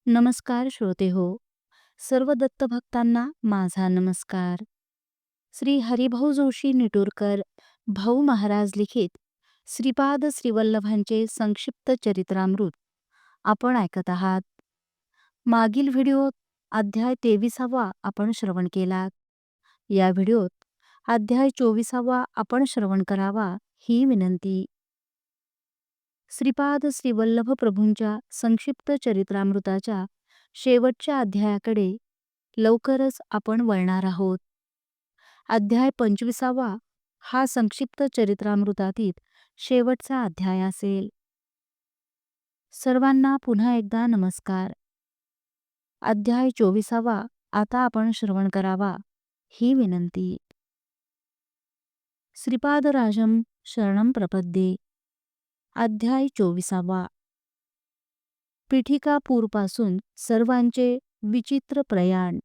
नमस्कार श्रोते हो. सर्व दत्तभक्तांना माझा नमस्कार. श्री हरिभाऊ जोशी निटूरकर भाऊ महाराज लिखित श्रीपाद श्रीवल्लभांचे संक्षिप्त चरित्रामृत आपण ऐकत आहात. मागील व्हिडिओत अध्याय 23वा आपण श्रवण केलात. या व्हिडिओत अध्याय 24वा आपण श्रवण करावा ही विनंती. श्रीपाद श्रीवल्लभ प्रभूंच्या संक्षिप्त चरित्रामृताच्या शेवटच्या अध्यायाकडे लवकरच आपण वळणार आहोत. अध्याय 25वा हा संक्षिप्त चरित्रामृतातील शेवटचा अध्याय असेल. सर्वांना पुन्हा एकदा नमस्कार. अध्याय 24वा आता आपण श्रवण करावा ही विनंती. श्रीपादराजम शरणं प्रपद्ये. अध्याय 24वा. पीठिकापूरपासून सर्वांचे विचित्र प्रयाण.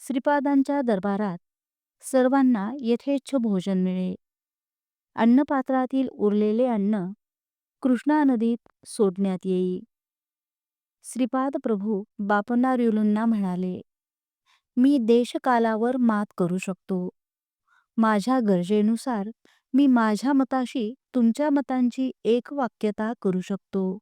श्रीपादांच्या दरबारात सर्वांना यथेच्छ भोजन मिळे. अन्नपात्रातील उरलेले अन्न कृष्णा नदीत सोडण्यात येई. श्रीपाद प्रभू बापनार्युलूंना म्हणाले, मी देशकालावर मात करू शकतो. माझ्या गरजेनुसार मी माझ्या मताशी तुमच्या मतांची एकवाक्यता करू शकतो.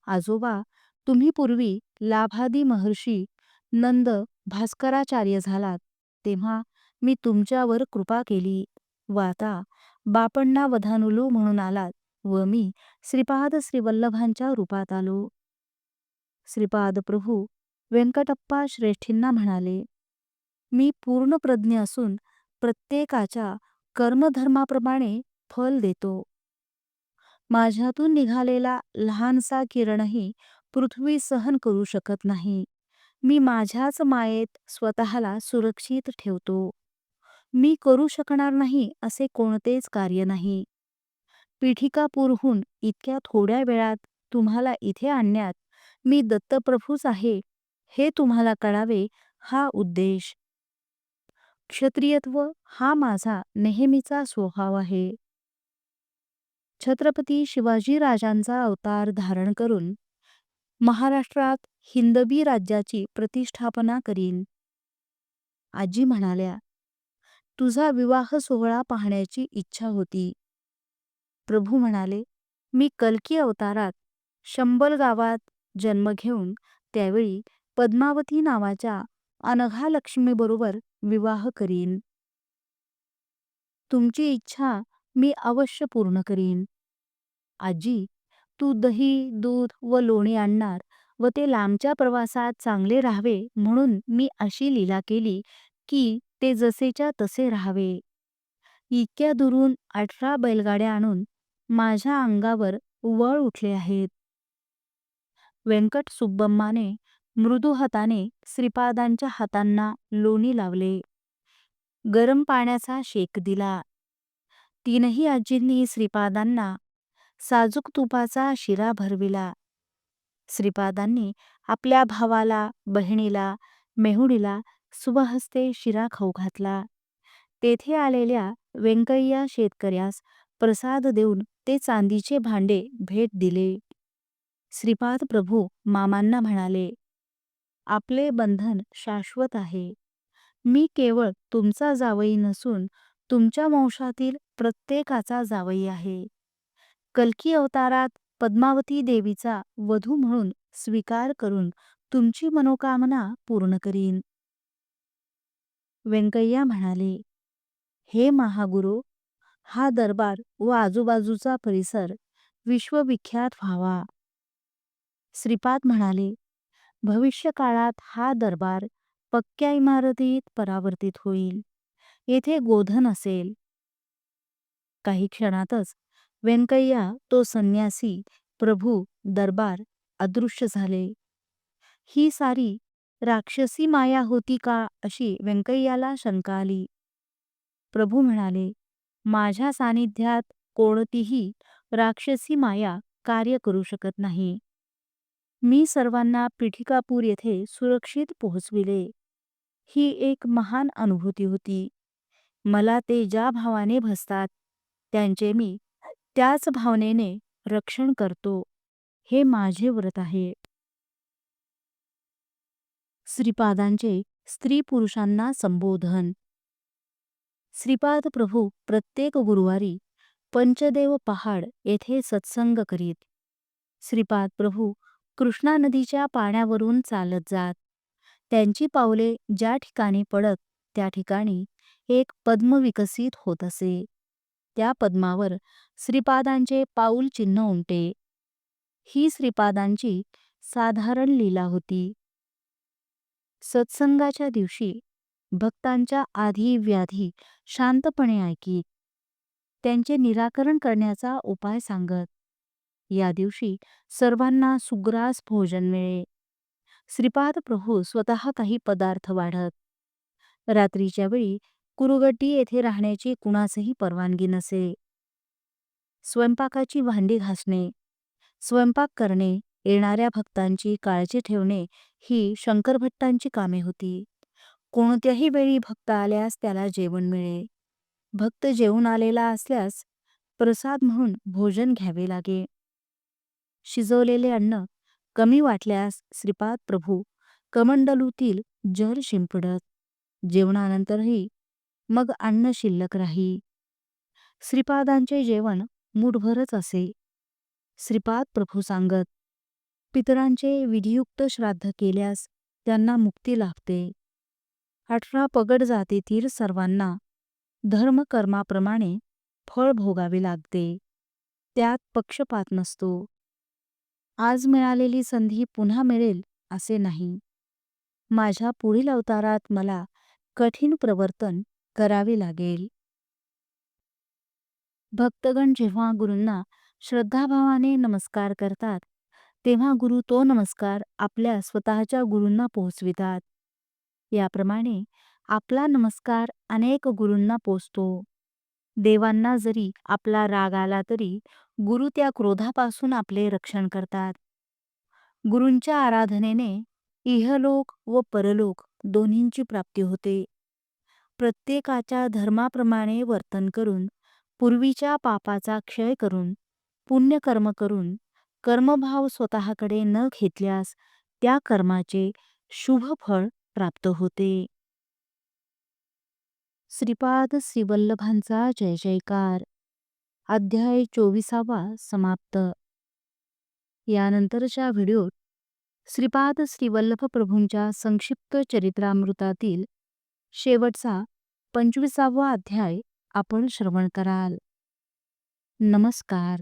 आजोबा, तुम्ही पूर्वी लाभादी महर्षी नंद भास्कराचार्य झालात तेव्हा मी तुमच्यावर कृपा केली व आता बापण्णा वधानुलू म्हणून आलात व मी श्रीपाद श्रीवल्लभांच्या रूपात आलो. श्रीपाद प्रभू व्यंकटप्पा श्रेष्ठींना म्हणाले, मी पूर्ण प्रज्ञ असून प्रत्येकाच्या कर्मधर्माप्रमाणे फल देतो. माझ्यातून निघालेला लहानसा किरणही पृथ्वी सहन करू शकत नाही. मी माझ्याच मायेत स्वतःला सुरक्षित ठेवतो. मी करू शकणार नाही असे कोणतेच कार्य नाही. पीठिकापूरहून इतक्या थोड्या वेळात तुम्हाला इथे आणण्यात मी दत्तप्रभूच आहे हे तुम्हाला कळावे हा उद्देश. क्षत्रियत्व हा माझा नेहमीचा स्वभाव आहे. छत्रपती शिवाजी राजांचा अवतार धारण करून महाराष्ट्रात हिंदवी राज्याची प्रतिष्ठापना करीन. आजी म्हणाल्या, तुझा विवाह सोहळा पाहण्याची इच्छा होती. प्रभू म्हणाले, मी कल्की अवतारात शंबल गावात जन्म घेऊन त्यावेळी पद्मावती नावाच्या अनघा लक्ष्मीबरोबर विवाह करीन. तुमची इच्छा मी अवश्य पूर्ण करीन. आजी, तू दही, दूध व लोणी आणणार व ते लांबच्या प्रवासात चांगले राहावे म्हणून मी अशी लीला केली की ते जसेच्या तसे राहावे. इतक्या दुरून 18 बैलगाड्या आणून माझ्या अंगावर वळ उठले आहेत. व्यंकट सुब्बम्माने मृदू हाताने श्रीपादांच्या हातांना लोणी लावले. गरम पाण्याचा शेक दिला. तीनही आजींनी श्रीपादांना साजूक तुपाचा शिरा भरविला. श्रीपादांनी आपल्या भावाला, बहिणीला, मेहुणीला सुबहस्ते शिरा खाऊ घातला. तेथे आलेल्या व्यंकय्या शेतकऱ्यास प्रसाद देऊन ते चांदीचे भांडे भेट दिले. श्रीपाद प्रभू मामांना म्हणाले, आपले बंधन शाश्वत आहे. मी केवळ तुमचा जावई नसून तुमच्या वंशातील प्रत्येकाचा जावई आहे. कल्की अवतारात पद्मावती देवीचा वधू म्हणून स्वीकार करून तुमची मनोकामना पूर्ण करीन. व्यंकय्या म्हणाले, हे महागुरु, हा दरबार व आजूबाजूचा परिसर विश्वविख्यात व्हावा. श्रीपाद म्हणाले, भविष्य काळात हा दरबार पक्क्या इमारतीत परावर्तित होईल. येथे गोधन असेल. काही क्षणातच व्यंकय्या, तो संन्यासी, प्रभू, दरबार अदृश्य झाले. ही सारी राक्षसी माया होती का अशी व्यंकय्याला शंका आली. प्रभू म्हणाले, माझ्या सानिध्यात कोणतीही राक्षसी माया कार्य करू शकत नाही. मी सर्वांना पीठिकापूर येथे सुरक्षित पोहोचविले. ही एक महान अनुभूती होती. मला ते ज्या भावाने भसतात त्यांचे मी त्याच भावनेने रक्षण करतो. हे माझे व्रत आहे. श्रीपादांचे स्त्री पुरुषांना संबोधन. श्रीपाद प्रभू प्रत्येक गुरुवारी पंचदेव पहाड येथे सत्संग करीत. श्रीपाद प्रभू कृष्णा नदीच्या पाण्यावरून चालत जात. त्यांची पावले ज्या ठिकाणी पडत त्या ठिकाणी एक पद्म विकसित होत असे. त्या पद्मावर श्रीपादांचे पाऊल चिन्ह उमटे. ही श्रीपादांची साधारण लीला होती. सत्संगाच्या दिवशी भक्तांच्या आधी व्याधी शांतपणे ऐकीत. त्यांचे निराकरण करण्याचा उपाय सांगत. या दिवशी सर्वांना सुग्रास भोजन मिळे. श्रीपाद प्रभू स्वतः काही पदार्थ वाढत. रात्रीच्या वेळी कुरुगट्टी येथे राहण्याची कुणासही परवानगी नसे. स्वयंपाकाची भांडी घासणे, स्वयंपाक करणे, येणाऱ्या भक्तांची काळजी ठेवणे ही शंकरभट्टांची कामे होती. कोणत्याही वेळी भक्त आल्यास त्याला जेवण मिळे. भक्त जेवून आलेला असल्यास प्रसाद म्हणून भोजन घ्यावे लागे. शिजवलेले अन्न कमी वाटल्यास श्रीपाद प्रभू कमंडलूतील जल शिंपडत. जेवणानंतरही मग अन्न शिल्लक राही. श्रीपादांचे जेवण मूठभरच असे. श्रीपाद प्रभू सांगत, पितरांचे विधियुक्त श्राद्ध केल्यास त्यांना मुक्ती लाभते. 18 पगड जातीतील सर्वांना धर्मकर्माप्रमाणे फळ भोगावे लागते. त्यात पक्षपात नसतो. आज मिळालेली संधी पुन्हा मिळेल असे नाही. माझ्या पुढील अवतारात मला कठीण प्रवर्तन करावे लागेल. भक्तगण जेव्हा गुरूंना श्रद्धाभावाने नमस्कार करतात तेव्हा गुरु तो नमस्कार आपल्या स्वतःच्या गुरूंना पोहोचवितात. याप्रमाणे आपला नमस्कार अनेक गुरूंना पोचतो. देवांना जरी आपला राग आला तरी गुरु त्या क्रोधापासून आपले रक्षण करतात. गुरूंच्या आराधनेने इहलोक व परलोक दोन्हींची प्राप्ती होते. प्रत्येकाच्या धर्माप्रमाणे वर्तन करून, पूर्वीच्या पापाचा क्षय करून, पुण्यकर्म करून, कर्मभाव स्वतःकडे न घेतल्यास त्या कर्माचे शुभ फळ प्राप्त होते. श्रीपाद श्रीवल्लभांचा जय जयकार. अध्याय 24वा समाप्त. यानंतरच्या व्हिडिओत श्रीपाद श्रीवल्लभ प्रभूंच्या संक्षिप्त चरित्रामृतातील शेवटचा 25वा अध्याय आपण श्रवण कराल. नमस्कार.